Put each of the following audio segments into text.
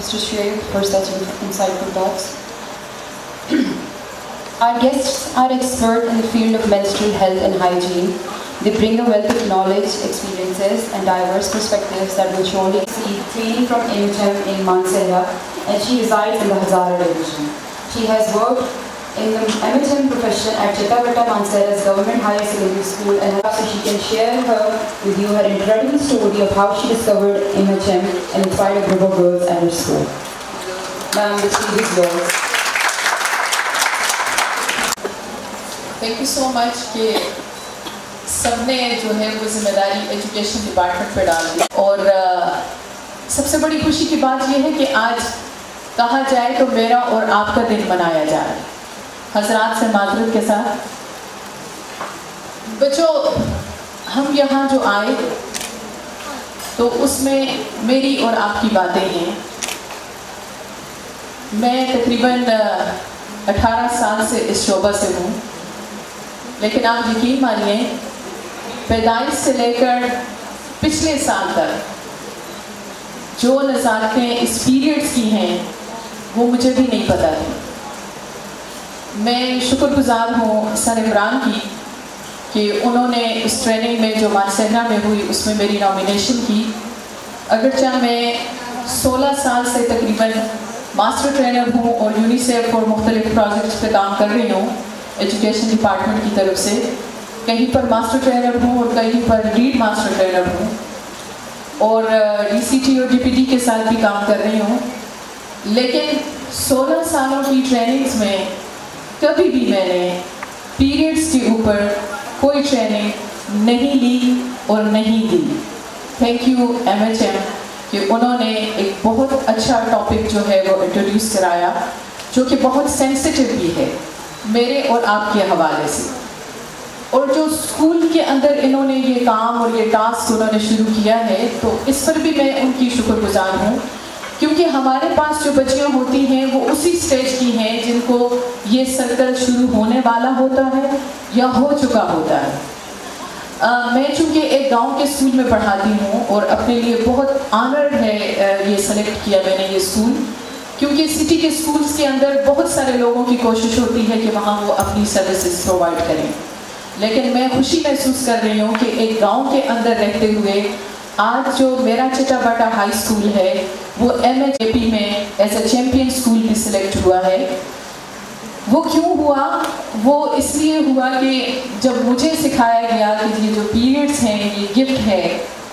thoughts to share for such insightful talks. Our guests are expert in the field of menstrual health and hygiene. They bring a wealth of knowledge, experiences, and diverse perspectives that will surely receive training from MHM in Mansehra, and she resides in the Hazara division. She has worked in the MHM profession at Chitabhatta Mansehra's Government Higher Secondary School, and so she can share with you her incredible story of how she discovered MHM and inspired a group of girls at her school. Ma'am, the stage is yours. Thank you so much कि सबने जो है वो जिम्मेदारी education department पे डाल दी, और सबसे बड़ी खुशी की बात यह है कि आज कहा जाए तो मेरा और आपका दिन मनाया जा रहा है। हजरात से माजरत के साथ बच्चों, हम यहाँ जो आए तो उसमें मेरी और आपकी बातें हैं। मैं तकरीबन 18 साल से इस शोबा से हूँ, लेकिन आप यकीन मानिए पैदाइश से लेकर पिछले साल तक जो नज़ारतें इस पीरियड्स की हैं वो मुझे भी नहीं पता थी। मैं शुक्रगुजार हूँ सर इमरान की कि उन्होंने इस ट्रेनिंग में जो मानसेहरा में हुई उसमें मेरी नॉमिनेशन की। अगरचे मैं 16 साल से तकरीबन मास्टर ट्रेनर हूँ और यूनिसेफ और मुख्तलिफ प्रोजेक्ट्स पे काम कर रही हूँ एजुकेशन डिपार्टमेंट की तरफ से। कहीं पर मास्टर ट्रेनर हूँ और कहीं पर लीड मास्टर ट्रेनर हूँ, और DCT और DPT के साथ भी काम कर रही हूँ। लेकिन 16 सालों की ट्रेनिंग्स में कभी भी मैंने पीरियड्स के ऊपर कोई ट्रेनिंग नहीं ली और नहीं दी। थैंक यू MHM कि उन्होंने एक बहुत अच्छा टॉपिक जो है वो इंट्रोड्यूस कराया, जो कि बहुत सेंसिटिव भी है मेरे और आपके हवाले से। और जो स्कूल के अंदर इन्होंने ये काम और ये टास्क उन्होंने शुरू किया है, तो इस पर भी मैं उनकी शुक्रगुजार हूँ, क्योंकि हमारे पास जो बच्चियाँ होती हैं वो उसी स्टेज की हैं जिनको ये सर्कल शुरू होने वाला होता है या हो चुका होता है। मैं चूँकि एक गांव के स्कूल में पढ़ाती हूँ और अपने लिए बहुत ऑनर्ड है ये सेलेक्ट किया मैंने ये स्कूल, क्योंकि सिटी के स्कूल्स के अंदर बहुत सारे लोगों की कोशिश होती है कि वहाँ वो अपनी सर्विसेज प्रोवाइड करें। लेकिन मैं खुशी महसूस कर रही हूँ कि एक गांव के अंदर रहते हुए आज जो मेरा चिटाबट्टा हाई स्कूल है वो MHAP में एज ए चैम्पियन स्कूल भी सिलेक्ट हुआ है। वो क्यों हुआ? वो इसलिए हुआ कि जब मुझे सिखाया गया कि ये जो पीरियड्स हैं ये गिफ्ट है,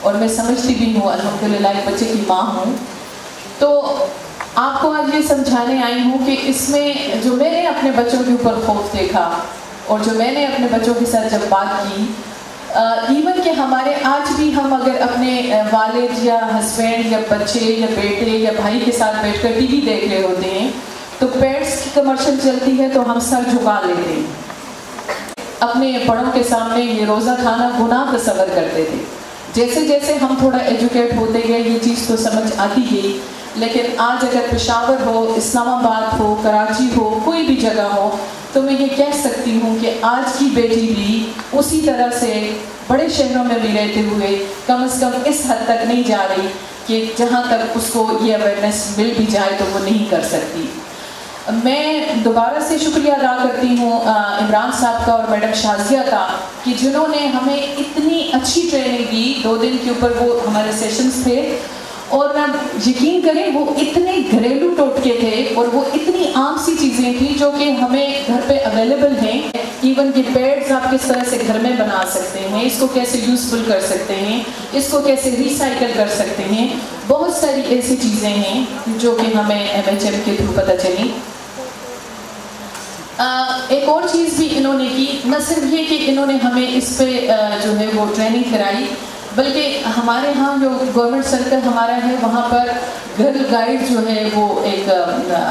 और मैं समझती भी हूँ अल्हम्दुलिल्लाह एक बच्चे की माँ हूँ, तो आपको आज ये समझाने आई हूँ कि इसमें जो मैंने अपने बच्चों के ऊपर खौफ देखा और जो मैंने अपने बच्चों के साथ जब बात की, इवन कि हमारे आज भी हम अगर अपने वालिद या हस्बैंड या बच्चे या बेटे या भाई के साथ बैठकर TV देख रहे होते हैं तो पेट्स की कमर्शियल चलती है तो हम सर झुका लेते हैं। अपने बड़ों के सामने ये रोज़ा खाना गुनाह तस्वर करते थे। जैसे जैसे हम थोड़ा एजुकेट होते गए ये चीज़ तो समझ आती गई, लेकिन आज अगर पेशावर हो, इस्लामाबाद हो, कराची हो, कोई भी जगह हो, तो मैं ये कह सकती हूँ कि आज की बेटी भी उसी तरह से बड़े शहरों में भी रहते हुए कम से कम इस हद तक नहीं जा रही कि जहाँ तक उसको ये अवेयरनेस मिल भी जाए तो वो नहीं कर सकती। मैं दोबारा से शुक्रिया अदा करती हूँ इमरान साहब का और मैडम शाजिया का कि जिन्होंने हमें इतनी अच्छी ट्रेनिंग दी। 2 दिन के ऊपर वो हमारे सेशंस थे, और यकीन करें वो इतने घरेलू टोटके थे और वो इतनी आम सी चीज़ें थी जो कि हमें घर पे अवेलेबल हैं। इवन कि पैड्स आप किस तरह से घर में बना सकते हैं, इसको कैसे यूज़फुल कर सकते हैं, इसको कैसे रिसाइकल कर सकते हैं, बहुत सारी ऐसी चीज़ें हैं जो कि हमें MHM के थ्रू पता चली। एक और चीज़ भी इन्होंने की, न सिर्फ ये कि इन्होंने हमें इस पे जो है वो ट्रेनिंग कराई, बल्कि हमारे यहाँ जो गवर्नमेंट सर्कल हमारा है वहाँ पर गर्ल गाइड जो है वो एक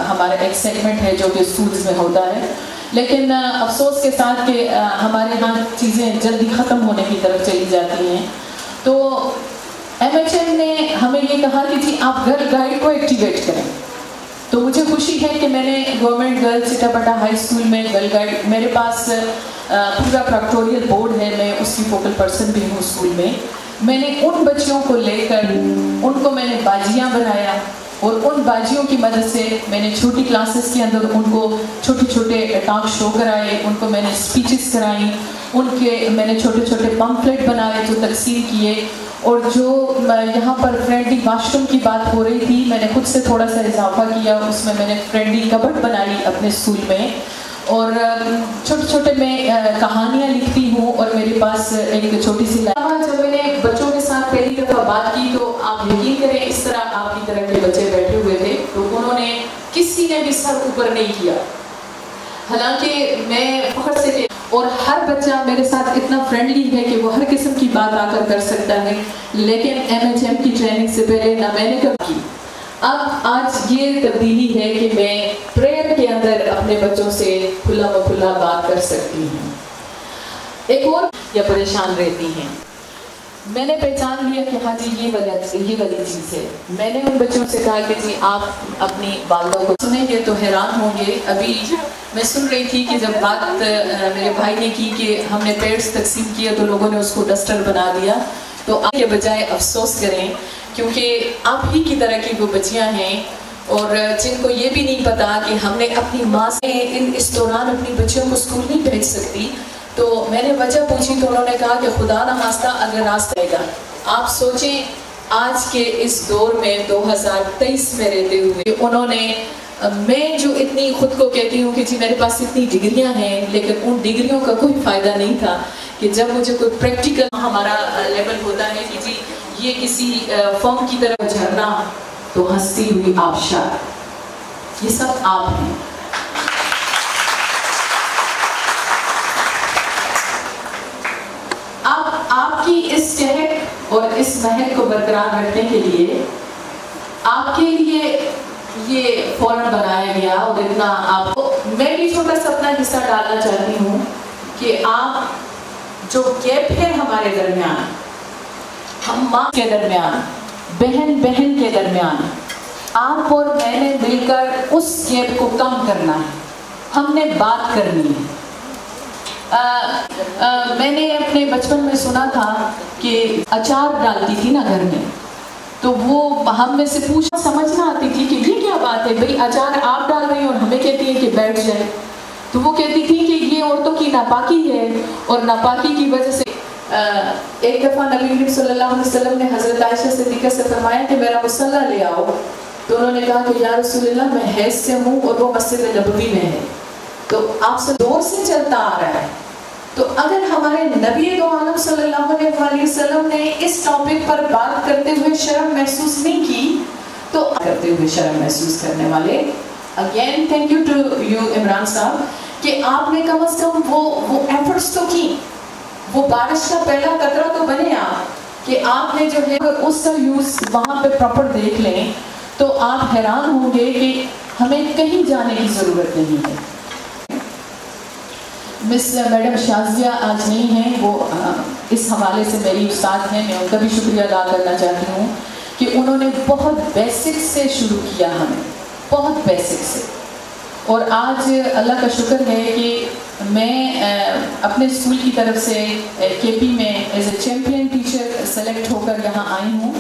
हमारा एक सेगमेंट है जो कि स्कूल्स में होता है। लेकिन अफसोस के साथ कि हमारे यहाँ चीज़ें जल्दी ख़त्म होने की तरफ चली जाती हैं, तो MHM ने हमें ये कहा कि जी आप गर्ल गाइड को एक्टिवेट करें। तो मुझे खुशी है कि मैंने गवर्नमेंट गर्ल्स चिटाबट्टा हाई स्कूल में गर्ल गाइड, मेरे पास पूरा प्रोक्टोरियल बोर्ड है, मैं उसकी फोकल पर्सन भी हूँ। स्कूल में मैंने उन बच्चियों को लेकर उनको मैंने बाजियाँ बनाया, उनको मैंने गर्ल्स गाइड बनाया, और उनको मैंने ट्रेन किया। और आज वो اور ان बाजियों की मदद से मैंने छोटी क्लासेस के अंदर उनको छोटे छोटे टॉक शो कराए, उनको मैंने स्पीचेस कराई, उनके मैंने छोटे छोटे पम्फलेट बनाए जो तकसीम किए। और जो यहाँ पर फ्रेंडली वाशरूम की बात हो रही थी, मैंने खुद से थोड़ा सा इजाफा किया, उसमें मैंने फ्रेंडली कबर्ड बनाई अपने स्कूल में। और छोटे छोटे मैं कहानियाँ लिखती हूँ और मेरे पास एक छोटी सी जब मैंने बच्चों के साथ पहली दफ़ा बात की तो आप यकीन करें इस तरह आपकी तरह के बच्चे बैठे हुए थे, तो उन्होंने किसी ने भी सर ऊपर नहीं किया, हालांकि मैं फख्र से, और हर बच्चा मेरे साथ इतना फ्रेंडली है कि वो हर किस्म की बात आकर कर सकता है। लेकिन MHM की ट्रेनिंग से पहले ना मैंने कभी की। अब आज ये तब्दीली है कि मैं प्रेयर के अंदर अपने बच्चों से खुला व खुला बात कर सकती हूँ। एक और या परेशान रहती हैं, मैंने पहचान लिया कि हाँ जी ये वाली चीज़ है। मैंने उन बच्चों से कहा कि जी आप अपनी वालिदा को सुनेंगे तो हैरान होंगे। अभी मैं सुन रही थी कि जब बात मेरे भाई ने की कि हमने पेड्स तकसीम किए तो लोगों ने उसको डस्टर बना दिया, तो आप के बजाय अफसोस करें, क्योंकि आप ही की तरह की वो बच्चियाँ हैं और जिनको ये भी नहीं पता कि हमने अपनी माँ से इस दौरान अपनी बच्चियों को स्कूल नहीं भेज सकती। तो मैंने वजह पूछी तो उन्होंने कहा कि खुदा न खास्ता अगर रास्ता आएगा। आप सोचें आज के इस दौर में 2023 में रहते हुए उन्होंने, मैं जो इतनी खुद को कहती हूँ कि जी मेरे पास इतनी डिग्रियाँ हैं, लेकिन उन डिग्रियों का कोई फ़ायदा नहीं था कि जब मुझे कोई प्रैक्टिकल हमारा लेवल होता है कि जी ये किसी फॉर्म की तरह झरना तो हंसती हुई आबशार, ये सब आप हैं। आपकी इस चहक और इस महक को बरकरार रखने के लिए आपके लिए ये फॉरम बनाया गया और इतना आपको मैं भी छोटा सा अपना हिस्सा डालना चाहती हूँ कि आप जो गैप है हमारे दरमियान, हम माँ के दरमियान, बहन बहन के दरमियान, आप और मैंने मिलकर उस गैप को कम करना है, हमने बात करनी है। मैंने अपने बचपन में सुना था कि अचार डालती थी ना घर में, तो वो हम में से पूछना समझना आती थी कि ये क्या बात है भाई, अचार आप डाल रही हैं और हमें कहती है कि बैठ जाए। तो वो कहती थी कि ये औरतों की नापाकी है और नापाकी की वजह से एक दफ़ा नबी करीम सल्लल्लाहु अलैहि वसल्लम ने हज़रत आयशा सिद्दीक़ा से फरमाया कि मेरा मुसल्ला ले आओ। तो उन्होंने कहा कि या रसूलल्लाह मैं हैज़ से हूँ और वो मस्जिद नबवी में है, तो आपसे दौर से चलता आ रहा है। तो अगर हमारे नबी दो आलम सल्लल्लाहु अलैहि वसल्लम ने इस टॉपिक पर बात करते हुए शर्म महसूस नहीं की, तो करते हुए शर्म महसूस करने वाले, again thank you to you Imran sahab कि आपने कम से कम वो एफर्ट्स तो की, वो बारिश का पहला कतरा तो बने आप कि आपने जो है उसका यूज़ वहाँ पे प्रॉपर देख लें, तो आप हैरान होंगे कि हमें कहीं जाने की ज़रूरत नहीं है। मिस मैडम शाजिया आज नहीं हैं, वो इस हवाले से मेरी उस्ताद हैं, मैं उनका भी शुक्रिया अदा करना चाहती हूँ कि उन्होंने बहुत बेसिक से शुरू किया, हमें बहुत बेसिक से। और आज अल्लाह का शुक्र है कि मैं अपने स्कूल की तरफ से KP में as a champion teacher select होकर यहाँ आई हूँ,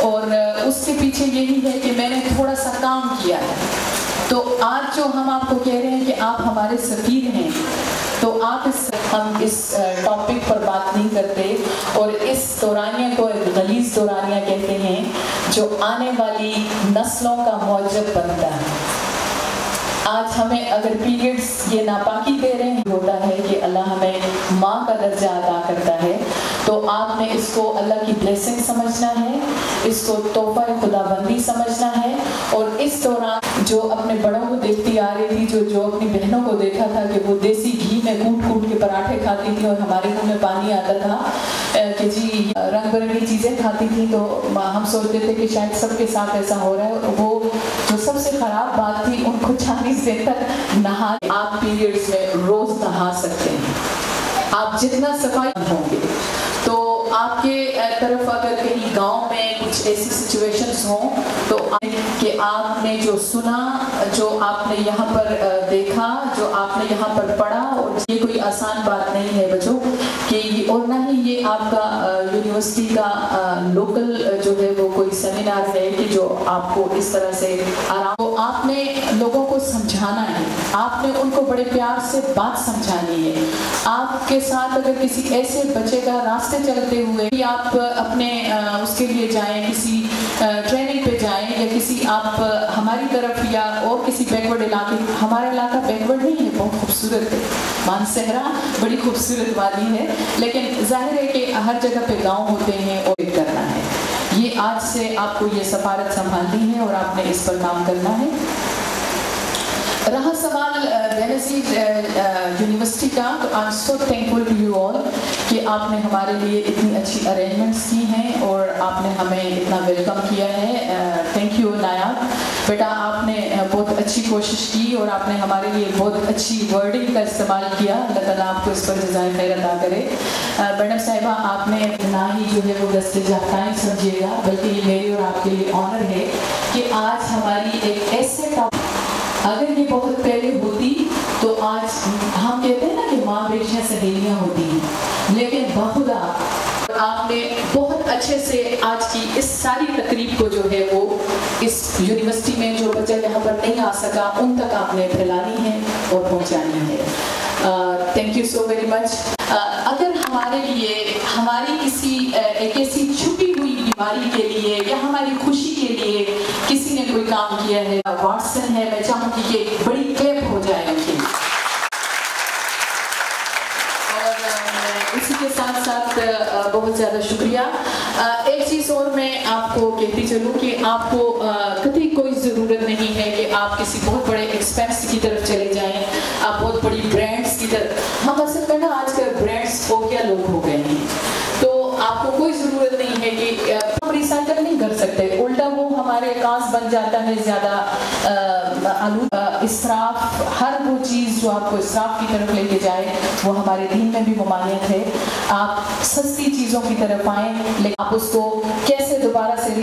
और उसके पीछे यही है कि मैंने थोड़ा सा काम किया है। तो आज जो हम आपको कह रहे हैं कि आप हमारे सफ़ीर हैं, तो हम इस टॉपिक पर बात नहीं करते, और इस दौरानिया को गलीज़ दौरानिया कहते हैं जो आने वाली नस्लों का मौजब बनता है। आज हमें अगर पीरियड्स ये नापाकी दे रहे हैं, होता है कि अल्लाह हमें माँ का दर्जा अदा करता है, तो आपने इसको अल्लाह की ब्लेसिंग समझना है, इसको तोहफा खुदाबंदी समझना है। और इस दौरान जो अपने बड़ों को देखती आ रही थी, जो अपनी बहनों को देखा था कि वो देसी घी में कूट कूट के पराठे खाती थी और हमारे मुँह में पानी आता था कि जी रंग बिरंगी चीज़ें खाती थी, तो हम सोचते थे कि शायद सबके साथ ऐसा हो रहा है। वो जो सबसे ख़राब बात थी, उनको 40 दिन तक नहा, आप पीरियड्स में रोज़ नहा सकते हैं, आप जितना सफाई होंगे। तो आपके तरफ अगर कहीं गांव में कुछ ऐसी सिचुएशंस हों तो کہ آپ نے جو سنا, جو آپ نے یہاں پر دیکھا, جو آپ نے یہاں پر پڑھا, اور یہ کوئی آسان بات نہیں ہے بچوں کہ اور نہ ہی یہ آپ کا یونیورسٹی کا لوکل جو ہے وہ کوئی سیمینار ہے کہ جو آپ کو اس طرح سے آپ نے لوگوں کو سمجھانا ہے, آپ نے ان کو بڑے پیار سے بات سمجھانی ہے. آپ کے ساتھ اگر کسی ایسے بچے کا راستے چلتے ہوئے کہ آپ اپنے اس کے لیے جائیں, کسی ٹریننگ پہ جائیں, یا کسی آپ ہماری طرف یا اور کسی بیکورڈ علاقے, ہمارا علاقہ بیکورڈ نہیں ہے, بہت خوبصورت ہے, مانسہرہ بڑی خوبصورت وادی ہے, لیکن ظاہر ہے کہ ہر جگہ پہ گاؤں ہوتے ہیں اور کرنا ہے. یہ آج سے آپ کو یہ سفارت سنبھالنی ہے اور آپ نے اس پر کام کرنا ہے. رہا سوال بینظیر یونیورسٹی کا, تو I am so thankful to you all کہ آپ نے ہمارے لیے اتنی اچھی ارینجمنٹس کی ہیں اور آپ نے ہمیں اتنا ویلکم کیا ہے. تھینک یو نایاب بیٹا, آپ نے بہت اچھی کوشش کی اور آپ نے ہمارے لیے بہت اچھی ورڈنگ کا استعمال کیا. اللہ تعالیٰ آپ کو اس پر جزائے خیر عطا کرے. میڈم صاحبہ, آپ نے نہ ہی جو ہے وہ دستے ٹائم سمجھیے گا, بلکہ یہ میری اور آپ کے لیے آنر ہے کہ آج ہماری ایک ایسے اگر یہ بہت پہلے ہوتی تو آج ہم کہتے ہیں نا کہ ماں بیٹیاں سہیلیاں ہوتی ہیں, لیکن بخدا آپ نے بہت اچھے سے آج کی اس ساری تقریب کو جو ہے وہ اس یونیورسٹی میں جو بچہ یہاں پر نہیں آ سکا ان تک آپ نے پھیلانی ہے اور پہنچانی ہے. Thank you so very much. اگر ہمارے لیے ہماری کسی ایک ایسی چھپی ہوئی بیماری کے لیے یا ہماری خوشی کے لیے کسی نے کوئی کام کیا ہے, واٹسن ہے, میں چاہوں گی کہ بڑی کلیپ ہو جائے ان کی. اور اسی کے ساتھ ساتھ بہت زیادہ شکریہ. ایک چیز اور میں آپ کو کہتی چلوں کہ آپ کو کبھی کوئی ضرورت نہیں ہے کہ آپ کسی بہت بڑے ایکسپینس کی طرف چلے جائیں, آپ بہت بڑی برانڈس کی طرف. ہم اصل میں نا آج کل برانڈس فوبیا لوگ ہو گئے ہیں, تو آپ کو کوئی ضرورت نہیں ہے کہ ہم ریسائیکل نہیں کر سکتے, الٹا وہ ہمارے کاز بن جاتا ہے زیادہ اسراف. ہر وہ چیز جو آپ کو اسراف کی طرف لے کے جائے وہ ہمارے دین میں بھی ممانعت ہے. آپ سستی چیزوں کی طرف آئیں, لیکن آپ اس کو کیسے دوبارہ سے